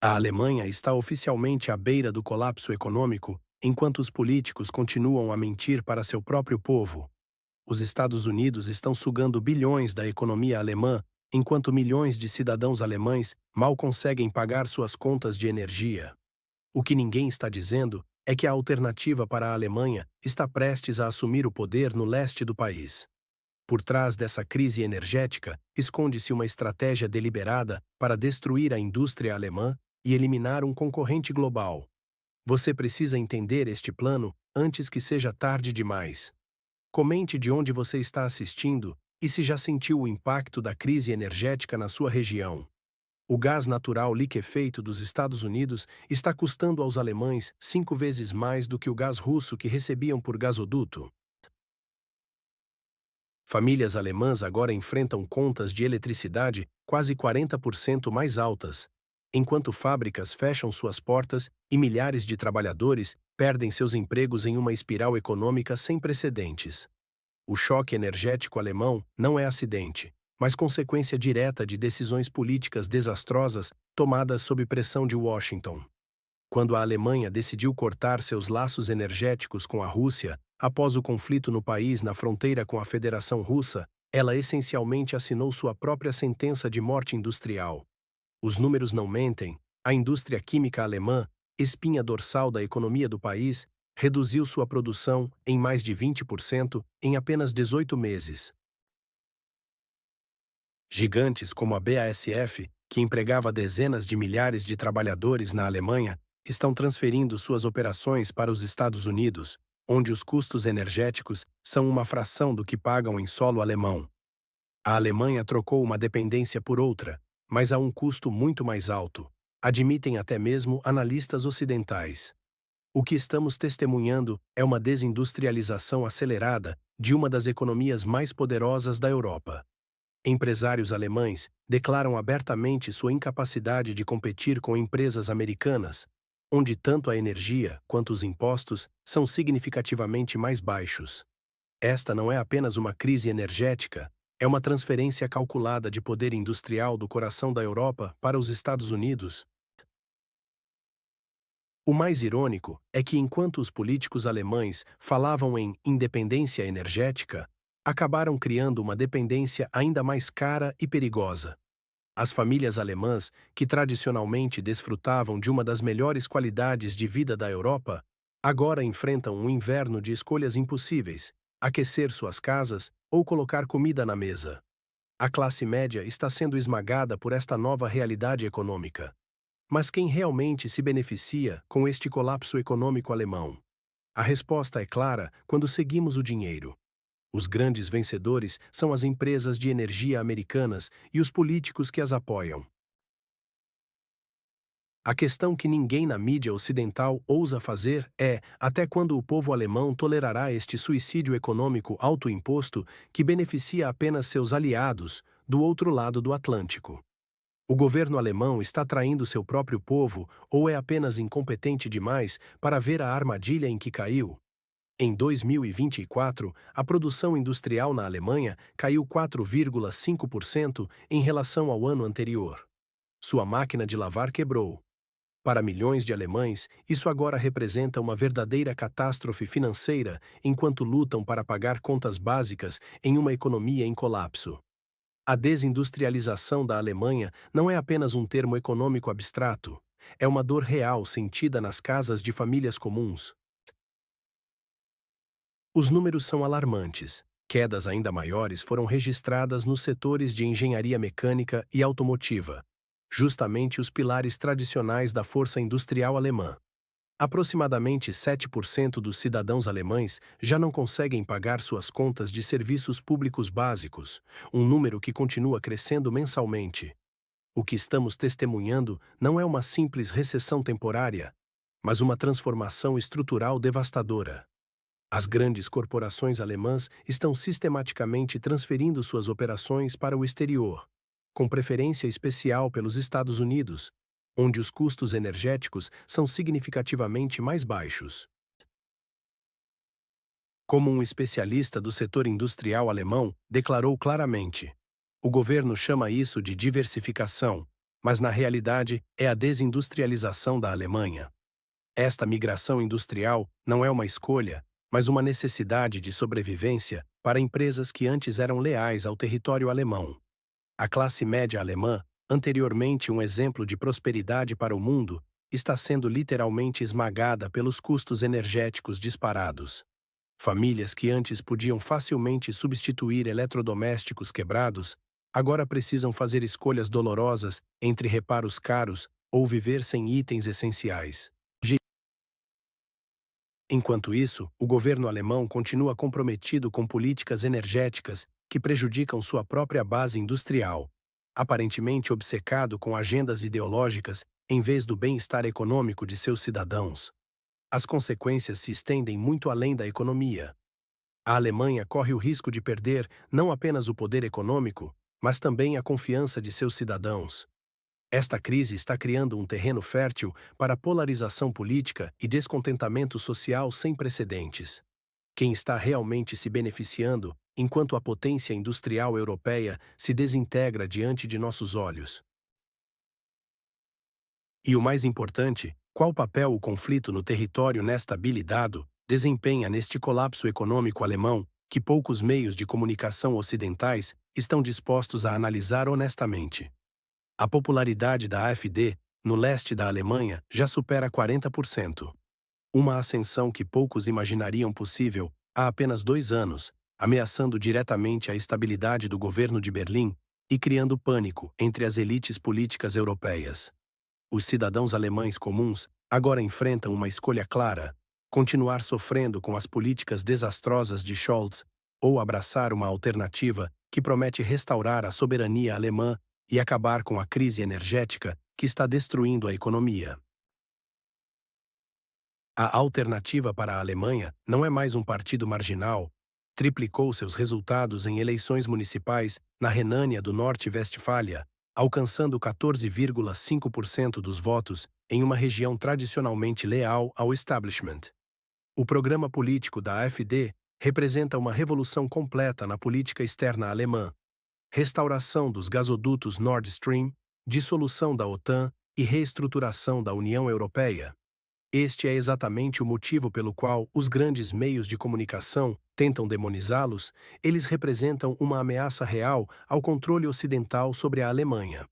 A Alemanha está oficialmente à beira do colapso econômico, enquanto os políticos continuam a mentir para seu próprio povo. Os Estados Unidos estão sugando bilhões da economia alemã, enquanto milhões de cidadãos alemães mal conseguem pagar suas contas de energia. O que ninguém está dizendo é que a alternativa para a Alemanha está prestes a assumir o poder no leste do país. Por trás dessa crise energética, esconde-se uma estratégia deliberada para destruir a indústria alemã e eliminar um concorrente global. Você precisa entender este plano antes que seja tarde demais. Comente de onde você está assistindo e se já sentiu o impacto da crise energética na sua região. O gás natural liquefeito dos Estados Unidos está custando aos alemães 5 vezes mais do que o gás russo que recebiam por gasoduto. Famílias alemãs agora enfrentam contas de eletricidade quase 40% mais altas, enquanto fábricas fecham suas portas e milhares de trabalhadores perdem seus empregos em uma espiral econômica sem precedentes. O choque energético alemão não é acidente, mas consequência direta de decisões políticas desastrosas tomadas sob pressão de Washington. Quando a Alemanha decidiu cortar seus laços energéticos com a Rússia, após o conflito no país na fronteira com a Federação Russa, ela essencialmente assinou sua própria sentença de morte industrial. Os números não mentem, a indústria química alemã, espinha dorsal da economia do país, reduziu sua produção em mais de 20% em apenas 18 meses. Gigantes como a BASF, que empregava dezenas de milhares de trabalhadores na Alemanha, estão transferindo suas operações para os Estados Unidos, onde os custos energéticos são uma fração do que pagam em solo alemão. A Alemanha trocou uma dependência por outra, mas a um custo muito mais alto, admitem até mesmo analistas ocidentais. O que estamos testemunhando é uma desindustrialização acelerada de uma das economias mais poderosas da Europa. Empresários alemães declaram abertamente sua incapacidade de competir com empresas americanas, onde tanto a energia quanto os impostos são significativamente mais baixos. Esta não é apenas uma crise energética, é uma transferência calculada de poder industrial do coração da Europa para os Estados Unidos. O mais irônico é que, enquanto os políticos alemães falavam em independência energética, acabaram criando uma dependência ainda mais cara e perigosa. As famílias alemãs, que tradicionalmente desfrutavam de uma das melhores qualidades de vida da Europa, agora enfrentam um inverno de escolhas impossíveis: aquecer suas casas ou colocar comida na mesa. A classe média está sendo esmagada por esta nova realidade econômica. Mas quem realmente se beneficia com este colapso econômico alemão? A resposta é clara quando seguimos o dinheiro. Os grandes vencedores são as empresas de energia americanas e os políticos que as apoiam. A questão que ninguém na mídia ocidental ousa fazer é: até quando o povo alemão tolerará este suicídio econômico autoimposto que beneficia apenas seus aliados do outro lado do Atlântico? O governo alemão está traindo seu próprio povo ou é apenas incompetente demais para ver a armadilha em que caiu? Em 2024, a produção industrial na Alemanha caiu 4,5% em relação ao ano anterior. Sua máquina de lavar quebrou. Para milhões de alemães, isso agora representa uma verdadeira catástrofe financeira enquanto lutam para pagar contas básicas em uma economia em colapso. A desindustrialização da Alemanha não é apenas um termo econômico abstrato, é uma dor real sentida nas casas de famílias comuns. Os números são alarmantes. Quedas ainda maiores foram registradas nos setores de engenharia mecânica e automotiva, justamente os pilares tradicionais da força industrial alemã. Aproximadamente 7% dos cidadãos alemães já não conseguem pagar suas contas de serviços públicos básicos, um número que continua crescendo mensalmente. O que estamos testemunhando não é uma simples recessão temporária, mas uma transformação estrutural devastadora. As grandes corporações alemãs estão sistematicamente transferindo suas operações para o exterior, com preferência especial pelos Estados Unidos, onde os custos energéticos são significativamente mais baixos. Como um especialista do setor industrial alemão declarou claramente, o governo chama isso de diversificação, mas na realidade é a desindustrialização da Alemanha. Esta migração industrial não é uma escolha, mas uma necessidade de sobrevivência para empresas que antes eram leais ao território alemão. A classe média alemã, anteriormente um exemplo de prosperidade para o mundo, está sendo literalmente esmagada pelos custos energéticos disparados. Famílias que antes podiam facilmente substituir eletrodomésticos quebrados, agora precisam fazer escolhas dolorosas entre reparos caros ou viver sem itens essenciais. Enquanto isso, o governo alemão continua comprometido com políticas energéticas que prejudicam sua própria base industrial, aparentemente obcecado com agendas ideológicas em vez do bem-estar econômico de seus cidadãos. As consequências se estendem muito além da economia. A Alemanha corre o risco de perder não apenas o poder econômico, mas também a confiança de seus cidadãos. Esta crise está criando um terreno fértil para polarização política e descontentamento social sem precedentes. Quem está realmente se beneficiando enquanto a potência industrial europeia se desintegra diante de nossos olhos? E o mais importante, qual papel o conflito no território nesta habilidade desempenha neste colapso econômico alemão que poucos meios de comunicação ocidentais estão dispostos a analisar honestamente? A popularidade da AfD, no leste da Alemanha, já supera 40%. Uma ascensão que poucos imaginariam possível há apenas 2 anos, ameaçando diretamente a estabilidade do governo de Berlim e criando pânico entre as elites políticas europeias. Os cidadãos alemães comuns agora enfrentam uma escolha clara: continuar sofrendo com as políticas desastrosas de Scholz ou abraçar uma alternativa que promete restaurar a soberania alemã e acabar com a crise energética que está destruindo a economia. A alternativa para a Alemanha não é mais um partido marginal. Triplicou seus resultados em eleições municipais na Renânia do Norte-Westfália, alcançando 14,5% dos votos em uma região tradicionalmente leal ao establishment. O programa político da AfD representa uma revolução completa na política externa alemã: restauração dos gasodutos Nord Stream, dissolução da OTAN e reestruturação da União Europeia. Este é exatamente o motivo pelo qual os grandes meios de comunicação tentam demonizá-los. Eles representam uma ameaça real ao controle ocidental sobre a Alemanha.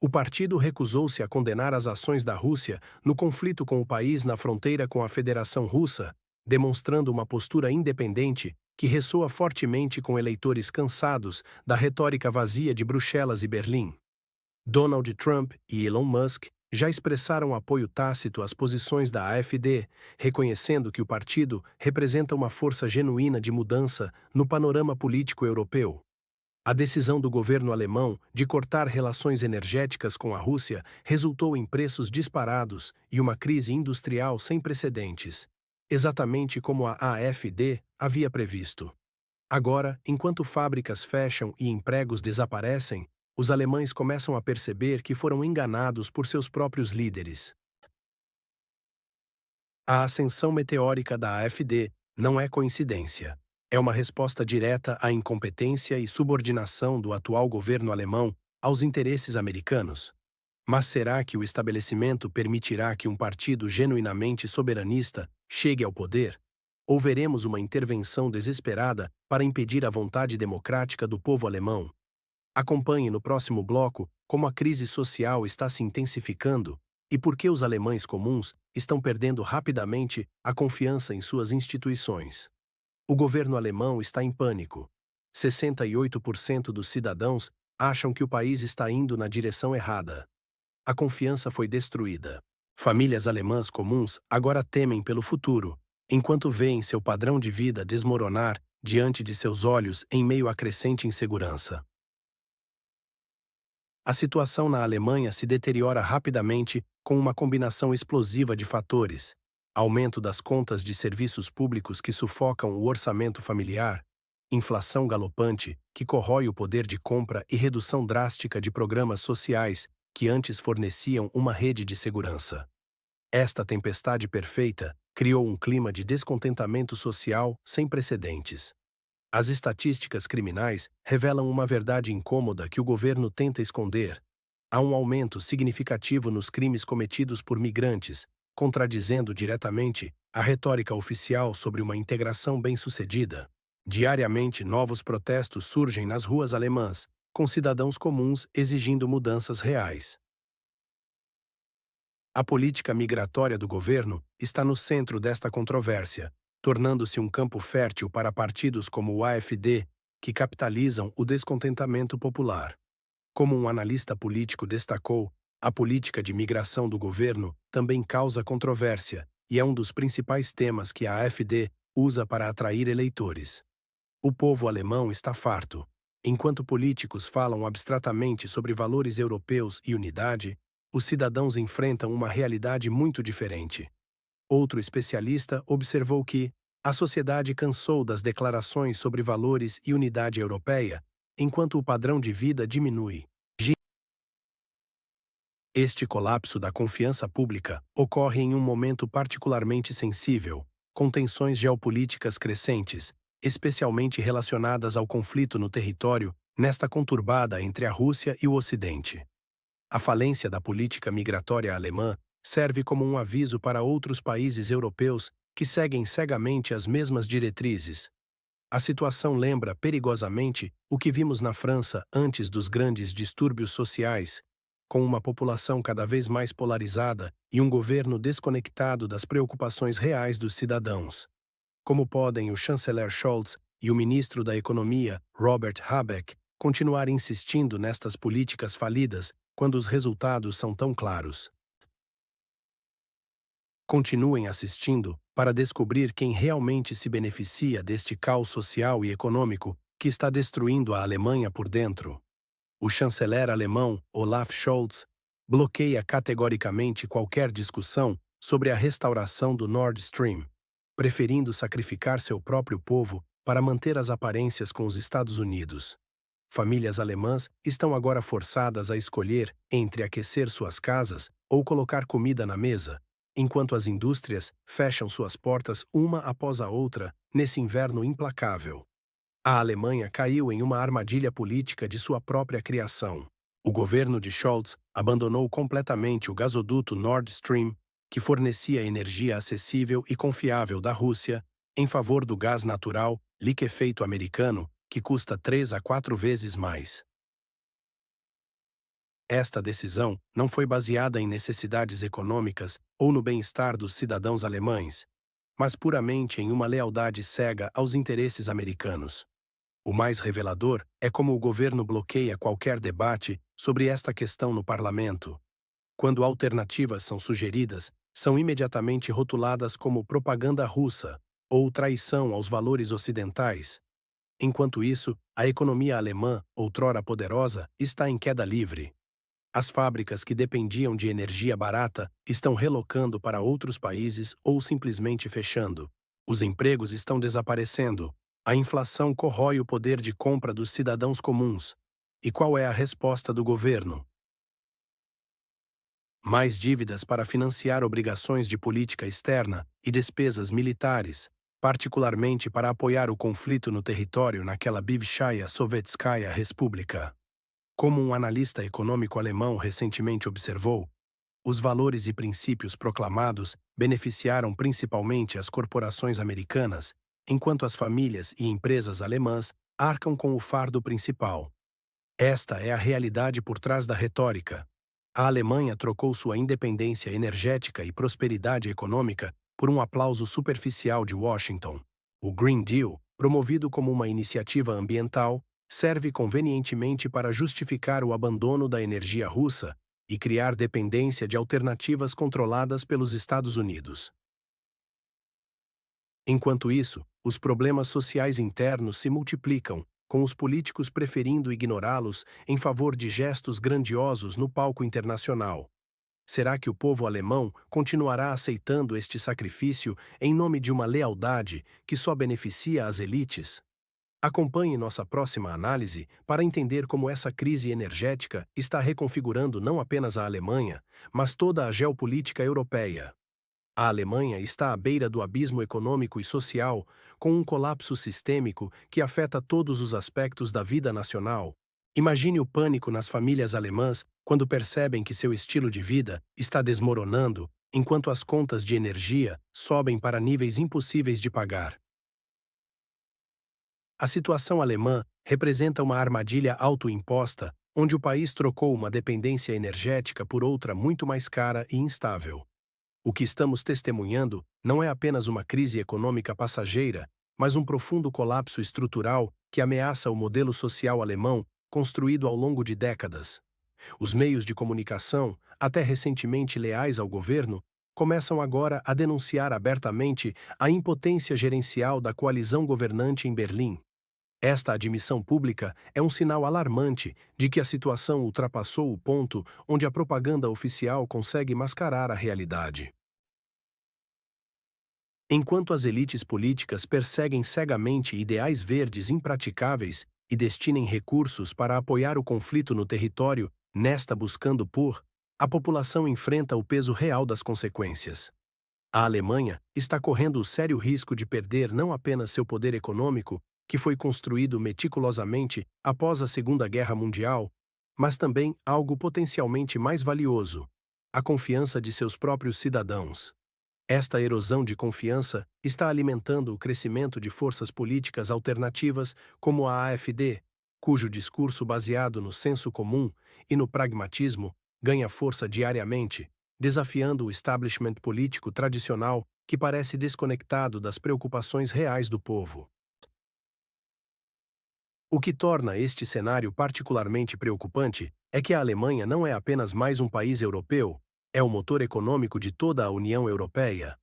O partido recusou-se a condenar as ações da Rússia no conflito com o país na fronteira com a Federação Russa, demonstrando uma postura independente que ressoa fortemente com eleitores cansados da retórica vazia de Bruxelas e Berlim. Donald Trump e Elon Musk já expressaram apoio tácito às posições da AfD, reconhecendo que o partido representa uma força genuína de mudança no panorama político europeu. A decisão do governo alemão de cortar relações energéticas com a Rússia resultou em preços disparados e uma crise industrial sem precedentes, exatamente como a AfD havia previsto. Agora, enquanto fábricas fecham e empregos desaparecem, os alemães começam a perceber que foram enganados por seus próprios líderes. A ascensão meteórica da AfD não é coincidência. É uma resposta direta à incompetência e subordinação do atual governo alemão aos interesses americanos. Mas será que o estabelecimento permitirá que um partido genuinamente soberanista chegue ao poder? Ou veremos uma intervenção desesperada para impedir a vontade democrática do povo alemão? Acompanhe no próximo bloco como a crise social está se intensificando e por que os alemães comuns estão perdendo rapidamente a confiança em suas instituições. O governo alemão está em pânico. 68% dos cidadãos acham que o país está indo na direção errada. A confiança foi destruída. Famílias alemãs comuns agora temem pelo futuro, enquanto veem seu padrão de vida desmoronar diante de seus olhos em meio à crescente insegurança. A situação na Alemanha se deteriora rapidamente com uma combinação explosiva de fatores: aumento das contas de serviços públicos que sufocam o orçamento familiar, inflação galopante que corrói o poder de compra e redução drástica de programas sociais que antes forneciam uma rede de segurança. Esta tempestade perfeita criou um clima de descontentamento social sem precedentes. As estatísticas criminais revelam uma verdade incômoda que o governo tenta esconder. Há um aumento significativo nos crimes cometidos por migrantes, contradizendo diretamente a retórica oficial sobre uma integração bem-sucedida. Diariamente, novos protestos surgem nas ruas alemãs, com cidadãos comuns exigindo mudanças reais. A política migratória do governo está no centro desta controvérsia, tornando-se um campo fértil para partidos como o AfD, que capitalizam o descontentamento popular. Como um analista político destacou, a política de migração do governo também causa controvérsia e é um dos principais temas que a AfD usa para atrair eleitores. O povo alemão está farto. Enquanto políticos falam abstratamente sobre valores europeus e unidade, os cidadãos enfrentam uma realidade muito diferente. Outro especialista observou que a sociedade cansou das declarações sobre valores e unidade europeia, enquanto o padrão de vida diminui. Este colapso da confiança pública ocorre em um momento particularmente sensível, com tensões geopolíticas crescentes, especialmente relacionadas ao conflito no território, nesta conturbada entre a Rússia e o Ocidente. A falência da política migratória alemã serve como um aviso para outros países europeus que seguem cegamente as mesmas diretrizes. A situação lembra perigosamente o que vimos na França antes dos grandes distúrbios sociais, com uma população cada vez mais polarizada e um governo desconectado das preocupações reais dos cidadãos. Como podem o chanceler Scholz e o ministro da Economia, Robert Habeck, continuar insistindo nestas políticas falidas quando os resultados são tão claros? Continuem assistindo para descobrir quem realmente se beneficia deste caos social e econômico que está destruindo a Alemanha por dentro. O chanceler alemão, Olaf Scholz, bloqueia categoricamente qualquer discussão sobre a restauração do Nord Stream, preferindo sacrificar seu próprio povo para manter as aparências com os Estados Unidos. Famílias alemãs estão agora forçadas a escolher entre aquecer suas casas ou colocar comida na mesa, enquanto as indústrias fecham suas portas uma após a outra nesse inverno implacável. A Alemanha caiu em uma armadilha política de sua própria criação. O governo de Scholz abandonou completamente o gasoduto Nord Stream, que fornecia energia acessível e confiável da Rússia, em favor do gás natural liquefeito americano, que custa 3 a 4 vezes mais. Esta decisão não foi baseada em necessidades econômicas ou no bem-estar dos cidadãos alemães, mas puramente em uma lealdade cega aos interesses americanos. O mais revelador é como o governo bloqueia qualquer debate sobre esta questão no parlamento. Quando alternativas são sugeridas, são imediatamente rotuladas como propaganda russa ou traição aos valores ocidentais. Enquanto isso, a economia alemã, outrora poderosa, está em queda livre. As fábricas que dependiam de energia barata estão relocando para outros países ou simplesmente fechando. Os empregos estão desaparecendo. A inflação corrói o poder de compra dos cidadãos comuns. E qual é a resposta do governo? Mais dívidas para financiar obrigações de política externa e despesas militares, particularmente para apoiar o conflito no território naquela Bivshaya Sovetskaya República. Como um analista econômico alemão recentemente observou, os valores e princípios proclamados beneficiaram principalmente as corporações americanas, enquanto as famílias e empresas alemãs arcam com o fardo principal. Esta é a realidade por trás da retórica. A Alemanha trocou sua independência energética e prosperidade econômica por um aplauso superficial de Washington. O Green Deal, promovido como uma iniciativa ambiental, serve convenientemente para justificar o abandono da energia russa e criar dependência de alternativas controladas pelos Estados Unidos. Enquanto isso, os problemas sociais internos se multiplicam, com os políticos preferindo ignorá-los em favor de gestos grandiosos no palco internacional. Será que o povo alemão continuará aceitando este sacrifício em nome de uma lealdade que só beneficia as elites? Acompanhe nossa próxima análise para entender como essa crise energética está reconfigurando não apenas a Alemanha, mas toda a geopolítica europeia. A Alemanha está à beira do abismo econômico e social, com um colapso sistêmico que afeta todos os aspectos da vida nacional. Imagine o pânico nas famílias alemãs quando percebem que seu estilo de vida está desmoronando, enquanto as contas de energia sobem para níveis impossíveis de pagar. A situação alemã representa uma armadilha autoimposta, onde o país trocou uma dependência energética por outra muito mais cara e instável. O que estamos testemunhando não é apenas uma crise econômica passageira, mas um profundo colapso estrutural que ameaça o modelo social alemão construído ao longo de décadas. Os meios de comunicação, até recentemente leais ao governo, começam agora a denunciar abertamente a impotência gerencial da coalizão governante em Berlim. Esta admissão pública é um sinal alarmante de que a situação ultrapassou o ponto onde a propaganda oficial consegue mascarar a realidade. Enquanto as elites políticas perseguem cegamente ideais verdes impraticáveis e destinem recursos para apoiar o conflito no território, nesta buscando por, a população enfrenta o peso real das consequências. A Alemanha está correndo o sério risco de perder não apenas seu poder econômico, que foi construído meticulosamente após a Segunda Guerra Mundial, mas também algo potencialmente mais valioso: a confiança de seus próprios cidadãos. Esta erosão de confiança está alimentando o crescimento de forças políticas alternativas como a AfD, cujo discurso baseado no senso comum e no pragmatismo ganha força diariamente, desafiando o establishment político tradicional que parece desconectado das preocupações reais do povo. O que torna este cenário particularmente preocupante é que a Alemanha não é apenas mais um país europeu, é o motor econômico de toda a União Europeia.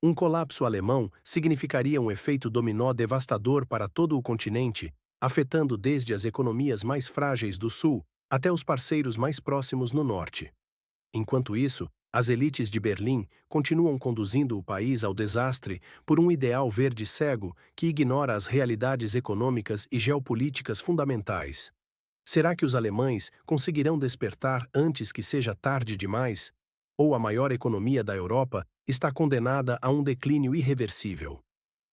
Um colapso alemão significaria um efeito dominó devastador para todo o continente, afetando desde as economias mais frágeis do sul até os parceiros mais próximos no norte. Enquanto isso, as elites de Berlim continuam conduzindo o país ao desastre por um ideal verde cego que ignora as realidades econômicas e geopolíticas fundamentais. Será que os alemães conseguirão despertar antes que seja tarde demais? Ou a maior economia da Europa está condenada a um declínio irreversível?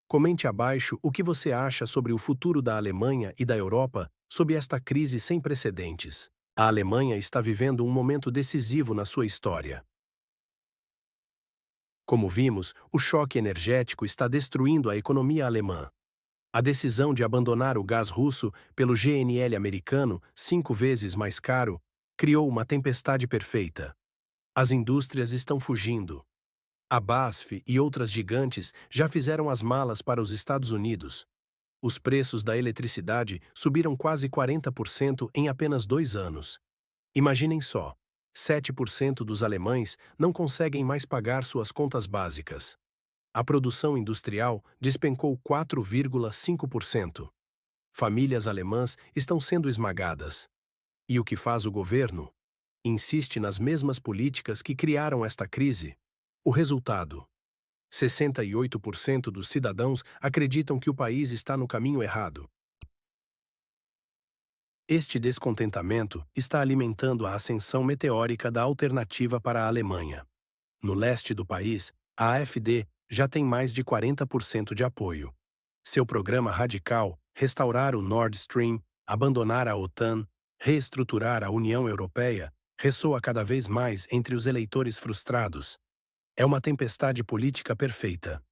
Comente abaixo o que você acha sobre o futuro da Alemanha e da Europa sob esta crise sem precedentes. A Alemanha está vivendo um momento decisivo na sua história. Como vimos, o choque energético está destruindo a economia alemã. A decisão de abandonar o gás russo pelo GNL americano, 5 vezes mais caro, criou uma tempestade perfeita. As indústrias estão fugindo. A BASF e outras gigantes já fizeram as malas para os Estados Unidos. Os preços da eletricidade subiram quase 40% em apenas 2 anos. Imaginem só: 7% dos alemães não conseguem mais pagar suas contas básicas. A produção industrial despencou 4,5%. Famílias alemãs estão sendo esmagadas. E o que faz o governo? Insiste nas mesmas políticas que criaram esta crise. O resultado: 68% dos cidadãos acreditam que o país está no caminho errado. Este descontentamento está alimentando a ascensão meteórica da alternativa para a Alemanha. No leste do país, a AfD já tem mais de 40% de apoio. Seu programa radical, restaurar o Nord Stream, abandonar a OTAN, reestruturar a União Europeia, ressoa cada vez mais entre os eleitores frustrados. É uma tempestade política perfeita.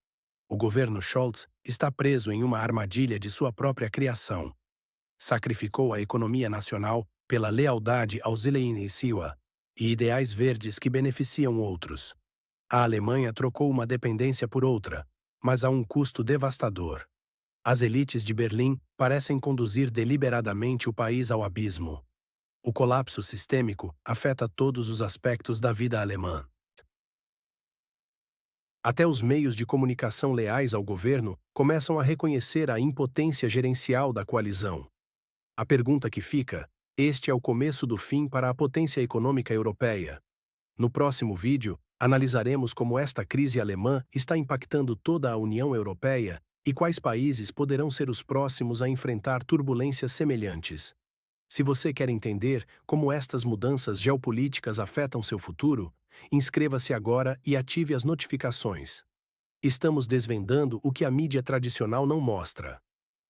O governo Scholz está preso em uma armadilha de sua própria criação. Sacrificou a economia nacional pela lealdade aos Zelensky e ideais verdes que beneficiam outros. A Alemanha trocou uma dependência por outra, mas a um custo devastador. As elites de Berlim parecem conduzir deliberadamente o país ao abismo. O colapso sistêmico afeta todos os aspectos da vida alemã. Até os meios de comunicação leais ao governo começam a reconhecer a impotência gerencial da coalizão. A pergunta que fica: este é o começo do fim para a potência econômica europeia? No próximo vídeo, analisaremos como esta crise alemã está impactando toda a União Europeia e quais países poderão ser os próximos a enfrentar turbulências semelhantes. Se você quer entender como estas mudanças geopolíticas afetam seu futuro, Inscreva-se agora e ative as notificações. Estamos desvendando o que a mídia tradicional não mostra.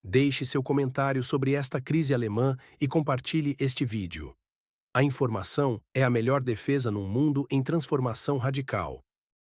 Deixe seu comentário sobre esta crise alemã e compartilhe este vídeo. A informação é a melhor defesa num mundo em transformação radical.